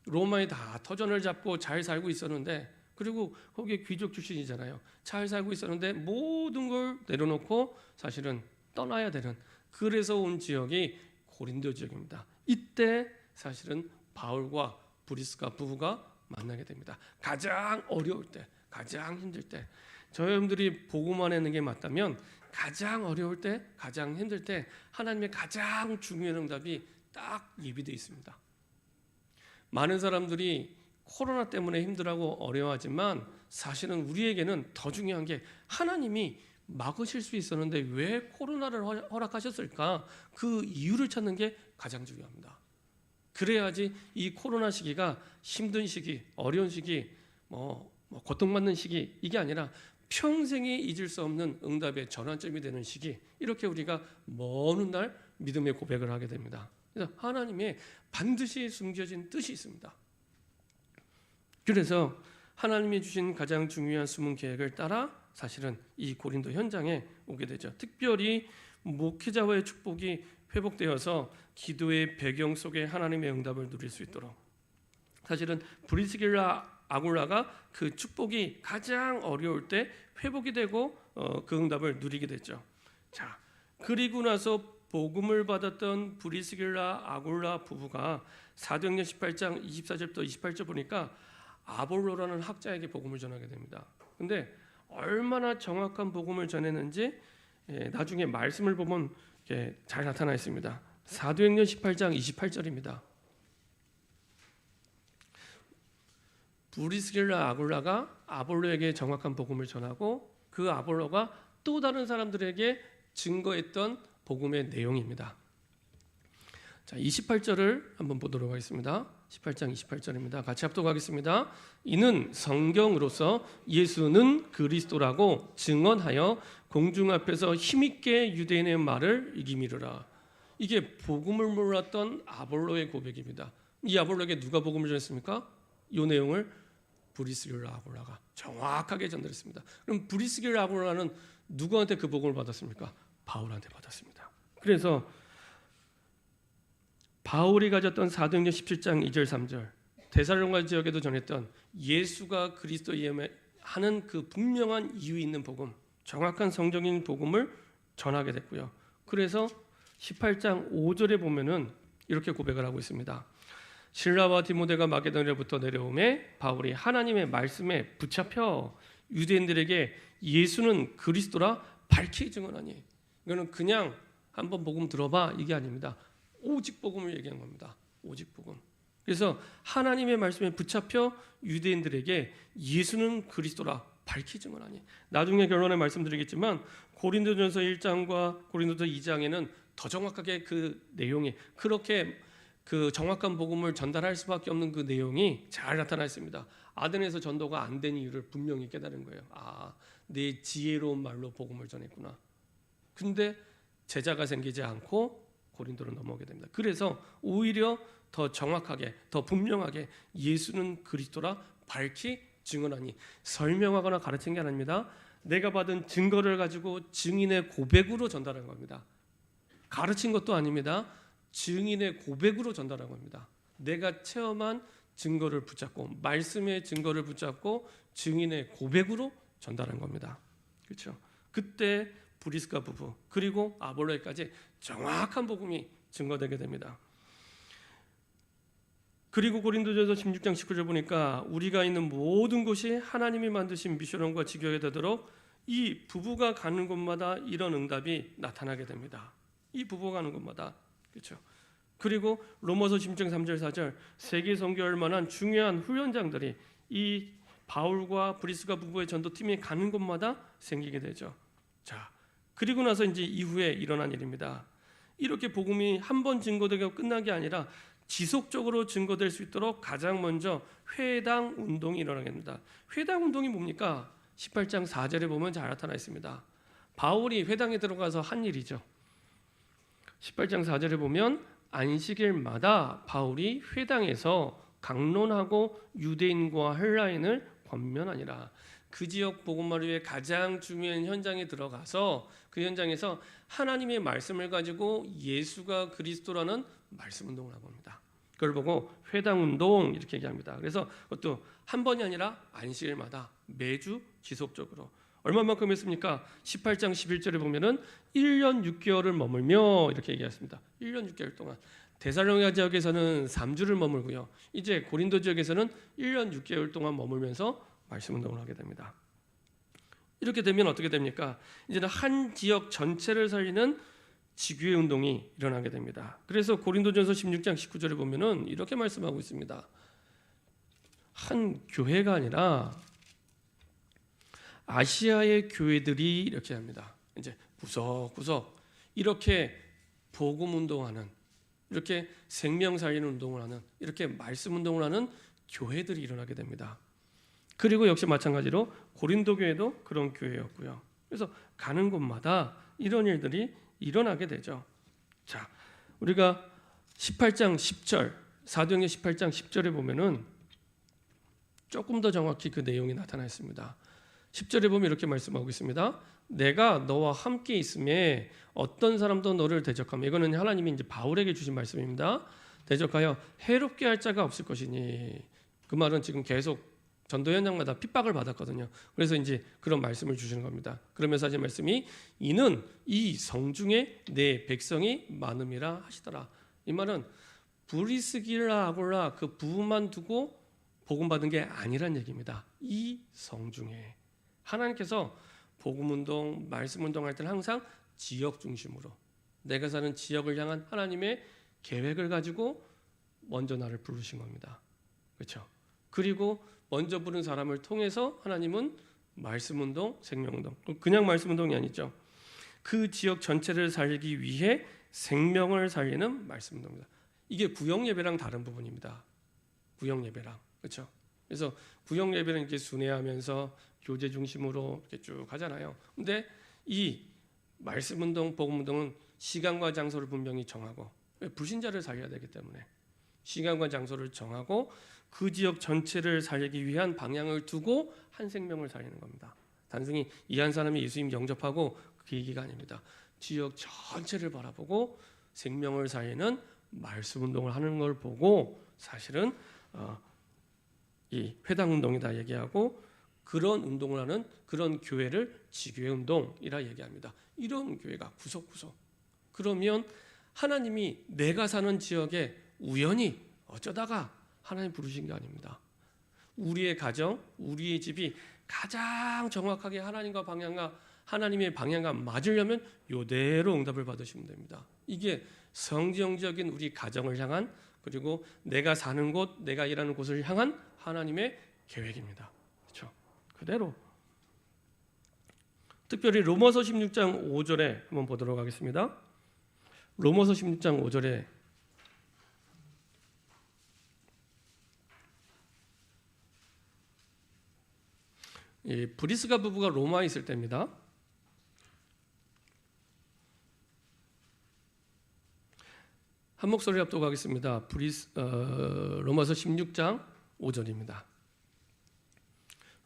로마에 다 터전을 잡고 잘 살고 있었는데, 그리고 거기에 귀족 출신이잖아요. 잘 살고 있었는데 모든 걸 내려놓고 사실은 떠나야 되는, 그래서 온 지역이 고린도 지역입니다. 이때 사실은 바울과 브리스가 부부가 만나게 됩니다. 가장 어려울 때, 가장 힘들 때, 저 여러분들이 복음만 하는 게 맞다면 가장 어려울 때, 가장 힘들 때 하나님의 가장 중요한 응답이 딱 예비되어 있습니다. 많은 사람들이 코로나 때문에 힘들어하고 어려워하지만 사실은 우리에게는 더 중요한 게 하나님이 막으실 수 있었는데 왜 코로나를 허락하셨을까? 그 이유를 찾는 게 가장 중요합니다. 그래야지 이 코로나 시기가 힘든 시기, 어려운 시기, 고통받는 시기, 이게 아니라 평생에 잊을 수 없는 응답의 전환점이 되는 시기, 이렇게 우리가 먼 훗날 믿음의 고백을 하게 됩니다. 그래서 하나님의 반드시 숨겨진 뜻이 있습니다. 그래서 하나님이 주신 가장 중요한 숨은 계획을 따라 사실은 이 고린도 현장에 오게 되죠. 특별히 목회자와의 축복이 회복되어서 기도의 배경 속에 하나님의 응답을 누릴 수 있도록, 사실은 브리스길라 아굴라가 그 축복이 가장 어려울 때 회복이 되고 그 응답을 누리게 됐죠. 자, 그리고 나서 복음을 받았던 브리스길라 아굴라 부부가 사도행전 18장 24절부터 28절 보니까 아볼로라는 학자에게 복음을 전하게 됩니다. 근데 얼마나 정확한 복음을 전했는지 나중에 말씀을 보면 잘 나타나 있습니다. 사도행전 18장 28절입니다. 브리스길라 아굴라가 아볼로에게 정확한 복음을 전하고 그 아볼로가 또 다른 사람들에게 증거했던 복음의 내용입니다. 자, 28절을 한번 보도록 하겠습니다. 18장 28절입니다. 같이 합독하겠습니다. 이는 성경으로서 예수는 그리스도라고 증언하여 공중 앞에서 힘있게 유대인의 말을 이기미르라. 이게 복음을 몰랐던 아볼로의 고백입니다. 이 아볼로에게 누가 복음을 전했습니까? 이 내용을 브리스길라 아굴라가 정확하게 전달했습니다. 그럼 브리스길라 아굴라는 누구한테 그 복음을 받았습니까? 바울한테 받았습니다. 그래서 바울이 가졌던 사도행전 17장 2절 3절, 데살로니가 지역에도 전했던 예수가 그리스도이며 하는 그 분명한 이유 있는 복음, 정확한 성경인 복음을 전하게 됐고요. 그래서 18장 5절에 보면은 이렇게 고백을 하고 있습니다. 실라와 디모데가 마게도냐로부터 내려오매 바울이 하나님의 말씀에 붙잡혀 유대인들에게 예수는 그리스도라 밝히 증언하니, 이거는 그냥 한번 복음 들어봐 이게 아닙니다. 오직 복음을 얘기한 겁니다. 오직 복음. 그래서 하나님의 말씀에 붙잡혀 유대인들에게 예수는 그리스도라 밝히 증언하니, 나중에 결론에 말씀드리겠지만 고린도전서 1장과 고린도서 2장에는 더 정확하게 그 내용이, 그렇게 그 정확한 복음을 전달할 수밖에 없는 그 내용이 잘 나타나 있습니다. 아덴에서 전도가 안 된 이유를 분명히 깨달은 거예요. 아, 내 지혜로운 말로 복음을 전했구나. 근데 제자가 생기지 않고 고린도로 넘어오게 됩니다. 그래서 오히려 더 정확하게, 더 분명하게 예수는 그리스도라 밝히 증언하니, 설명하거나 가르친 게 아닙니다. 내가 받은 증거를 가지고 증인의 고백으로 전달한 겁니다. 가르친 것도 아닙니다. 증인의 고백으로 전달한 겁니다. 내가 체험한 증거를 붙잡고, 말씀의 증거를 붙잡고 증인의 고백으로 전달한 겁니다. 그렇죠? 그때 브리스가 부부 그리고 아볼로에까지 정확한 복음이 증거되게 됩니다. 그리고 고린도전서 16장 19절 보니까 우리가 있는 모든 곳이 하나님이 만드신 미션원과 지교에 되도록 이 부부가 가는 곳마다 이런 응답이 나타나게 됩니다. 이 부부가 가는 곳마다. 그렇죠? 그리고 로마서 16장 3절 4절 세계 선교할 만한 중요한 훈련장들이 이 바울과 브리스가 부부의 전도팀이 가는 곳마다 생기게 되죠. 자, 그리고 나서 이제 이후에 일어난 일입니다. 이렇게 복음이 한 번 증거되고 끝난 게 아니라 지속적으로 증거될 수 있도록 가장 먼저 회당 운동이 일어나게 됩니다. 회당 운동이 뭡니까? 18장 4절에 보면 잘 나타나 있습니다. 바울이 회당에 들어가서 한 일이죠. 18장 4절에 보면 안식일마다 바울이 회당에서 강론하고 유대인과 헬라인을 권면하니라. 그 지역 복음화를 가장 중요한 현장에 들어가서 그 현장에서 하나님의 말씀을 가지고 예수가 그리스도라는 말씀 운동을 하고 합니다. 그걸 보고 회당 운동 이렇게 얘기합니다. 그래서 그것도 한 번이 아니라 안식일마다 매주 지속적으로 얼마만큼 했습니까? 18장 11절에 보면은 1년 6개월을 머물며 이렇게 얘기했습니다. 1년 6개월 동안. 데살로니가 지역에서는 3주를 머물고요. 이제 고린도 지역에서는 1년 6개월 동안 머물면서 말씀 운동을 하게 됩니다. 이렇게 되면 어떻게 됩니까? 이제는 한 지역 전체를 살리는 지교회 운동이 일어나게 됩니다. 그래서 고린도전서 16장 19절에 보면은 이렇게 말씀하고 있습니다. 한 교회가 아니라 아시아의 교회들이 이렇게 합니다. 이제 구석구석 이렇게 복음 운동하는, 이렇게 생명 살리는 운동을 하는, 이렇게 말씀 운동을 하는 교회들이 일어나게 됩니다. 그리고 역시 마찬가지로 고린도 교회도 그런 교회였고요. 그래서 가는 곳마다 이런 일들이 일어나게 되죠. 자, 우리가 18장 10절, 사도행전 18장 10절에 보면은 조금 더 정확히 그 내용이 나타나 있습니다. 10절에 보면 이렇게 말씀하고 있습니다. 내가 너와 함께 있음에 어떤 사람도 너를 대적하며, 이거는 하나님이 이제 바울에게 주신 말씀입니다. 대적하여 해롭게 할 자가 없을 것이니, 그 말은 지금 계속 전도 현장마다 핍박을 받았거든요. 그래서 이제 그런 말씀을 주시는 겁니다. 그러면서 하신 말씀이 이는 이 성중에 내 백성이 많음이라 하시더라. 이 말은 브리스길라 아골라 그 부분만 두고 복음 받은 게 아니란 얘기입니다. 이 성중에 하나님께서 복음 운동, 말씀 운동할 때는 항상 지역 중심으로 내가 사는 지역을 향한 하나님의 계획을 가지고 먼저 나를 부르신 겁니다. 그렇죠? 그리고 먼저 부른 사람을 통해서 하나님은 말씀 운동, 생명 운동, 그냥 말씀 운동이 아니죠. 그 지역 전체를 살기 위해 생명을 살리는 말씀 운동입니다. 이게 구역 예배랑 다른 부분입니다. 구역 예배랑, 그렇죠? 그래서 구역 예배는 이렇게 순회하면서 교제 중심으로 이렇게 쭉 하잖아요. 근데 이 말씀 운동, 복음 운동은 시간과 장소를 분명히 정하고, 불신자를 살려야 되기 때문에 시간과 장소를 정하고 그 지역 전체를 살리기 위한 방향을 두고 한 생명을 살리는 겁니다. 단순히 이 한 사람이 예수님 영접하고 그 얘기가 아닙니다. 지역 전체를 바라보고 생명을 살리는 말씀 운동을 하는 걸 보고 사실은 이 회당 운동이다 얘기하고, 그런 운동을 하는 그런 교회를 지교회 운동이라 얘기합니다. 이런 교회가 구석구석. 그러면 하나님이 내가 사는 지역에 우연히 어쩌다가 하나님 부르신 게 아닙니다. 우리의 가정, 우리의 집이 가장 정확하게 하나님과 방향과 하나님의 방향과 맞으려면 이대로 응답을 받으시면 됩니다. 이게 성경적인 우리 가정을 향한, 그리고 내가 사는 곳, 내가 일하는 곳을 향한 하나님의 계획입니다. 그렇죠? 그대로. 특별히 로마서 16장 5절에 한번 보도록 하겠습니다. 로마서 16장 5절에 이 브리스가 부부가 로마에 있을 때입니다. 한 목소리 합독하겠습니다. 로마서 16장 5절입니다.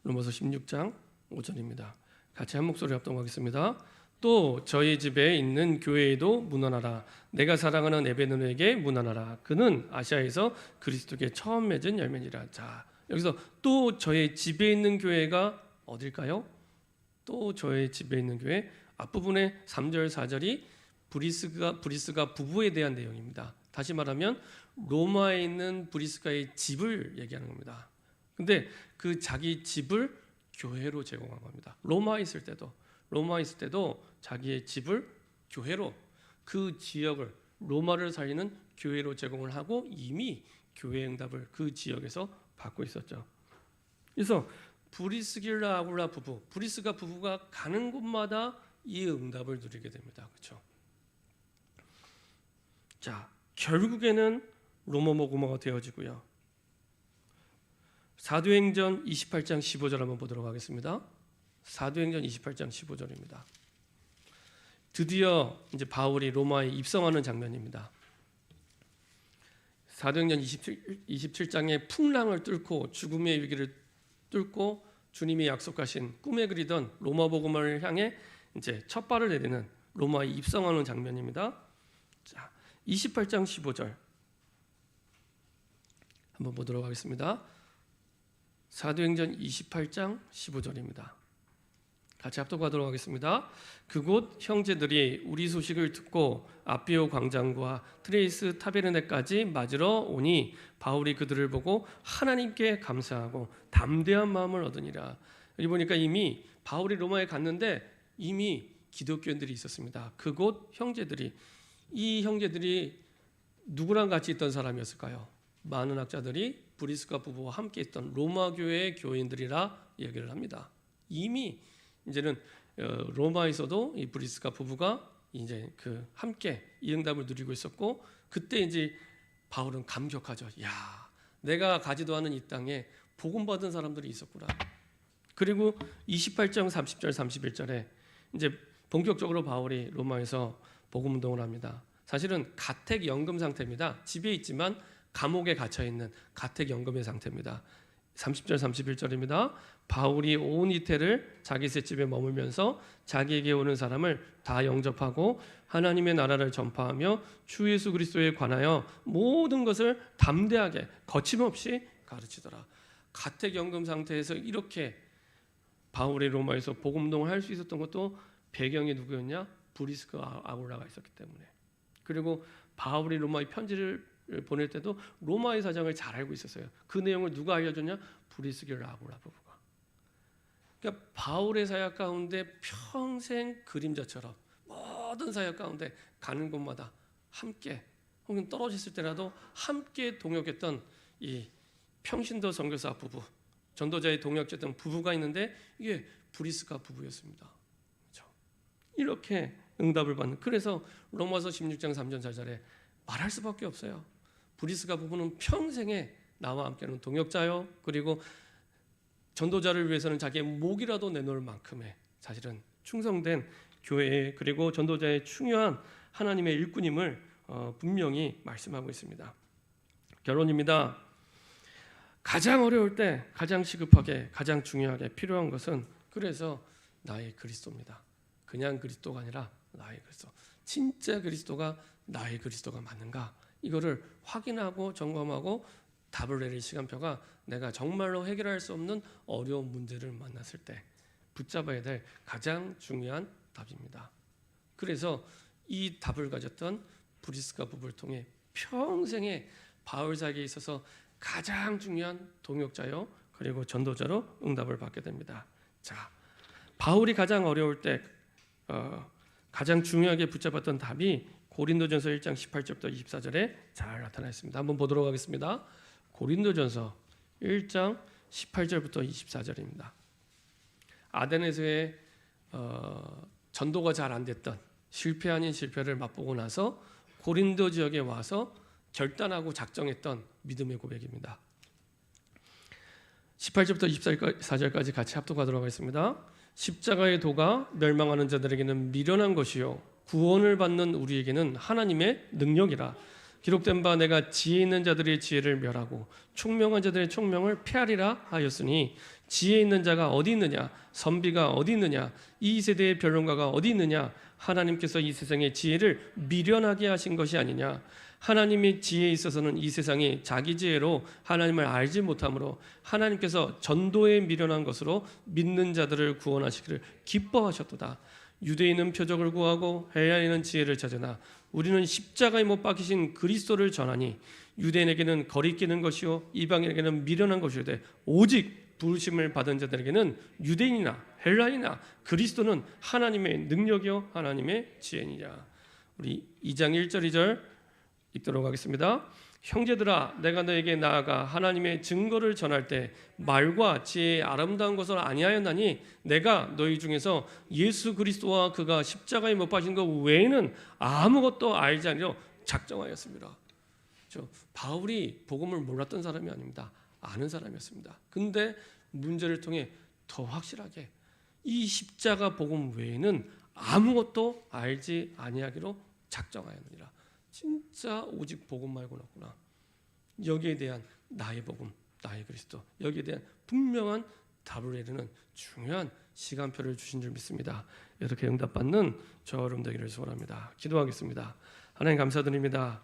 로마서 16장 5절입니다. 같이 한 목소리 합독하겠습니다. 또 저희 집에 있는 교회에도 문안하라. 내가 사랑하는 에베느에게 문안하라. 그는 아시아에서 그리스도께 처음 맺은 열매니라. 자, 여기서 또 저의 집에 있는 교회가 어딜까요? 또 저의 집에 있는 교회, 앞부분의 3절 4절이 브리스가 부부에 대한 내용입니다. 다시 말하면 로마에 있는 브리스가의 집을 얘기하는 겁니다. 근데 그 자기 집을 교회로 제공한 겁니다. 로마에 있을 때도 자기의 집을 교회로, 그 지역을 로마를 살리는 교회로 제공을 하고 이미 교회 응답을 그 지역에서 받고 있었죠. 그래서 브리스길라 아굴라 부부, 브리스가 부부가 가는 곳마다 이 응답을 누리게 됩니다. 그렇죠? 자, 결국에는 로마모고마가 되어지고요. 사도행전 28장 15절 한번 보도록 하겠습니다. 사도행전 28장 15절입니다. 드디어 이제 바울이 로마에 입성하는 장면입니다. 사도행전 27장의 풍랑을 뚫고 죽음의 위기를 뚫고 주님이 약속하신 꿈에 그리던 로마 복음을 향해 이제 첫 발을 내딛는 로마에 입성하는 장면입니다. 자, 28장 15절 한번 보도록 하겠습니다. 사도행전 28장 15절입니다. 같이 합독하도록 하겠습니다. 그곳 형제들이 우리 소식을 듣고 아비오 광장과 트레이스 타베르네까지 맞으러 오니 바울이 그들을 보고 하나님께 감사하고 담대한 마음을 얻으니라. 여기 보니까 이미 바울이 로마에 갔는데 이미 기독교인들이 있었습니다. 그곳 형제들이, 이 형제들이 누구랑 같이 있던 사람이었을까요? 많은 학자들이 브리스가 부부와 함께 있던 로마 교회의 교인들이라 얘기를 합니다. 이미 이제는 로마에서도 이 브리스가 부부가 이제 그 함께 이 응답을 누리고 있었고, 그때 이제 바울은 감격하죠. 야, 내가 가지도 않은 이 땅에 복음 받은 사람들이 있었구나. 그리고 28장 30절 31절에 이제 본격적으로 바울이 로마에서 복음 운동을 합니다. 사실은 가택 연금 상태입니다. 집에 있지만 감옥에 갇혀 있는 가택 연금의 상태입니다. 30절 31절입니다. 바울이 온 이태를 자기 셋집에 머물면서 자기에게 오는 사람을 다 영접하고 하나님의 나라를 전파하며 주 예수 그리스도에 관하여 모든 것을 담대하게 거침없이 가르치더라. 가택연금 상태에서 이렇게 바울이 로마에서 복음운동을 할 수 있었던 것도 배경이 누구였냐? 브리스가 아굴라가 있었기 때문에. 그리고 바울이 로마에 편지를 보낼 때도 로마의 사정을 잘 알고 있었어요. 그 내용을 누가 알려줬냐? 브리스겔 아굴라 부부가. 그러니까 바울의 사역 가운데 평생 그림자처럼 모든 사역 가운데 가는 곳마다 함께, 혹은 떨어졌을 때라도 함께 동역했던 이 평신도 선교사 부부, 전도자의 동역자 등 부부가 있는데 이게 브리스가 부부였습니다. 그렇죠? 이렇게 응답을 받는, 그래서 로마서 16장 3절 4절에 말할 수밖에 없어요. 브리스가 부부는 평생에 나와 함께하는 동역자요, 그리고 전도자를 위해서는 자기의 목이라도 내놓을 만큼의 사실은 충성된 교회, 그리고 전도자의 중요한 하나님의 일꾼임을 분명히 말씀하고 있습니다. 결론입니다. 가장 어려울 때 가장 시급하게, 가장 중요하게 필요한 것은 그래서 나의 그리스도입니다. 그냥 그리스도가 아니라 나의 그리스도. 진짜 그리스도가 나의 그리스도가 맞는가? 이거를 확인하고 점검하고 답을 내릴 시간표가 내가 정말로 해결할 수 없는 어려운 문제를 만났을 때 붙잡아야 될 가장 중요한 답입니다. 그래서 이 답을 가졌던 브리스가 부부를 통해 평생에 바울 사역에 있어서 가장 중요한 동역자요, 그리고 전도자로 응답을 받게 됩니다. 자, 바울이 가장 어려울 때 가장 중요하게 붙잡았던 답이 고린도전서 1장 18절부터 24절에 잘 나타나 있습니다. 한번 보도록 하겠습니다. 고린도전서 1장 18절부터 24절입니다. 아덴에서의 전도가 잘 안 됐던 실패 아닌 실패를 맛보고 나서 고린도 지역에 와서 결단하고 작정했던 믿음의 고백입니다. 18절부터 24절까지 같이 합독하도록 하겠습니다. 십자가의 도가 멸망하는 자들에게는 미련한 것이요 구원을 받는 우리에게는 하나님의 능력이라. 기록된 바 내가 지혜 있는 자들의 지혜를 멸하고 총명한 자들의 총명을 폐하리라 하였으니 지혜 있는 자가 어디 있느냐, 선비가 어디 있느냐, 이 세대의 변론가가 어디 있느냐. 하나님께서 이 세상의 지혜를 미련하게 하신 것이 아니냐. 하나님의 지혜에 있어서는 이 세상이 자기 지혜로 하나님을 알지 못하므로 하나님께서 전도에 미련한 것으로 믿는 자들을 구원하시기를 기뻐하셨도다. 유대인은 표적을 구하고 헬라인은 지혜를 찾으나 우리는 십자가에 못 박히신 그리스도를 전하니 유대인에게는 거리끼는 것이요 이방인에게는 미련한 것이오되 오직 부르심을 받은 자들에게는 유대인이나 헬라인이나 그리스도는 하나님의 능력이요 하나님의 지혜니라. 우리 2장 1절 2절 읽도록 하겠습니다. 형제들아, 내가 너에게 나아가 하나님의 증거를 전할 때 말과 지혜의 아름다운 것을 아니하였나니 내가 너희 중에서 예수 그리스도와 그가 십자가에 못 박힌 것 외에는 아무것도 알지 아니려 작정하였습니다. 바울이 복음을 몰랐던 사람이 아닙니다. 아는 사람이었습니다. 근데 문제를 통해 더 확실하게 이 십자가 복음 외에는 아무것도 알지 아니하기로 작정하였느니라. 진짜 오직 복음 말고는 없구나. 여기에 대한 나의 복음, 나의 그리스도, 여기에 대한 분명한 답을 이루는 중요한 시간표를 주신 줄 믿습니다. 이렇게 응답받는 저와 여러분 되기를 소원합니다. 기도하겠습니다. 하나님 감사드립니다.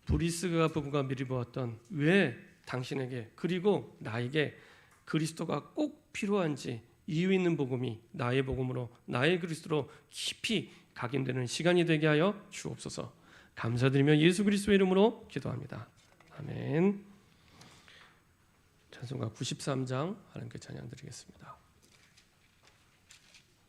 브리스가 부부가 미리 보았던 왜 당신에게 그리고 나에게 그리스도가 꼭 필요한지 이유 있는 복음이 나의 복음으로 나의 그리스도로 깊이 각인되는 시간이 되게 하여 주옵소서. 감사드리며 예수 그리스도의 이름으로 기도합니다. 아멘. 찬송가 93장 하나님께 찬양 드리겠습니다.